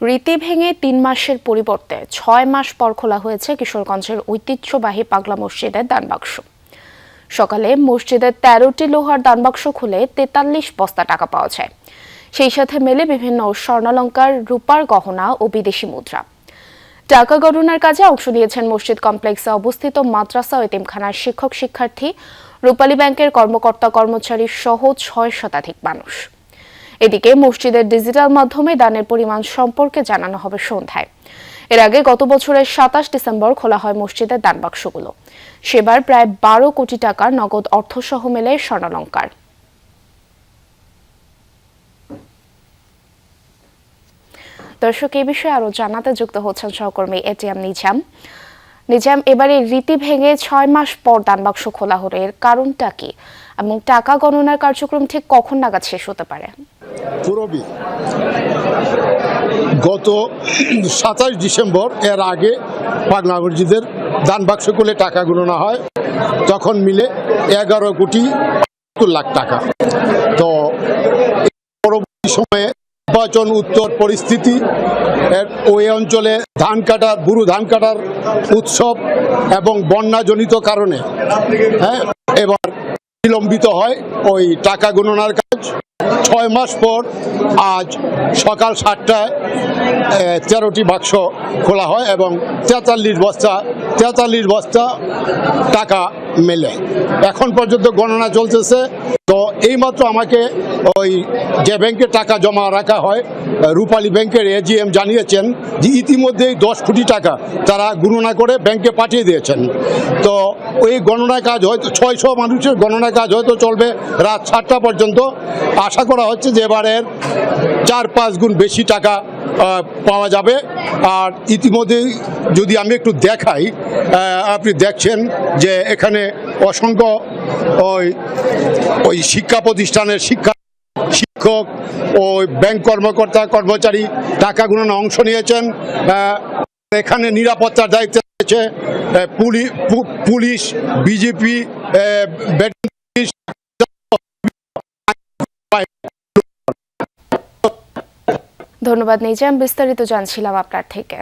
রীতি ভেঙে ৩ মাসের পরিবর্তে ৬ মাস পর খোলা হয়েছে কিশোরগঞ্জের ঐতিহ্যবাহী পাগলা মসজিদের দানবাক্স। সকালে মসজিদের ১৩টি লোহার দানবাক্স খুলে ৪৩ বস্তা টাকা পাওয়া যায়। সেই সাথে মেলে বিভিন্ন স্বর্ণালংকার, রূপার গহনা ও বিদেশি মুদ্রা। টাকা গণনার কাজে অংশ নিয়েছেন মসজিদ কমপ্লেক্সে অবস্থিত মাদ্রাসা ও এতিমখানার শিক্ষক শিক্ষার্থী, রূপালী ব্যাংকের কর্মকর্তা কর্মচারী সহ ৬ শতাধিক মানুষ। এদিকে মসজিদের ডিজিটাল মাধ্যমে দানের পরিমাণ সম্পর্কে জানানো হবে সন্ধ্যায়। এর আগে গত বছরের ২৭ ডিসেম্বর খোলা হয় মসজিদের দানবাক্সগুলো। সেবার প্রায় ১২ কোটি টাকার নগদ অর্থসহ মেলে স্বর্ণালংকার। দর্শক, এই বিষয়ে আরো জানাতে যুক্ত হচ্ছেন সহকর্মী এটিএম নিজাম। নিজাম, এবারে রীতি ভেঙে ৬ মাস পর দানবাক্স খোলা হলো, এর কারণটা কি এবং টাকা গণনার কার্যক্রম ঠিক কখন নাগাদ শেষ হতে পারে? গত ২৭ ডিসেম্বর এর আগে পাগলা মসজিদের দানবাক্স খুলে টাকা গণনা হয়, তখন মিলে ১১ কোটি ৭০ লাখ টাকা। তো পরবর্তী সময়ে নির্বাচন উত্তর পরিস্থিতি, ওই অঞ্চলে বুরু ধান কাটার উৎসব এবং বন্যাজনিত কারণে এবার বিলম্বিত হয় ওই টাকা গণনার কাজ। ৬ মাস পর আজ সকাল ৭টায় ১৩টি বাক্স খোলা হয় এবং ৪৩ বস্তা টাকা মেলে। এখন পর্যন্ত গণনা চলতেছে। তো এইমাত্র আমাকে ওই যে ব্যাংকে টাকা জমা রাখা হয়, রূপালী ব্যাংকের এজিএম জানিয়েছেন যে ইতিমধ্যেই ১০ কোটি টাকা তারা গণনা করে ব্যাংকে পাঠিয়ে দিয়েছেন। তো ওই গণনা কাজ হয়তো ৬০০ মানুষের গণনা কাজ হয়তো চলবে রাত ৭টা পর্যন্ত। আশা করা হচ্ছে যে এবারের ৪-৫ গুণ বেশি টাকা পাওয়া যাবে। আর ইতিমধ্যেই যদি আমি একটু দেখাই, আপনি দেখছেন যে এখানে অসংখ্য ওই শিক্ষা প্রতিষ্ঠানের শিক্ষক ও ব্যাংক কর্মকর্তা কর্মচারী টাকা গণনা অংশ নিয়েছেন। এখানে নিরাপত্তার দায়িত্বে রয়েছে পুলিশ, বিজেপি, ধন্যবাদ নিজাম, বিস্তারিত জানছিলাম আপনার থেকে।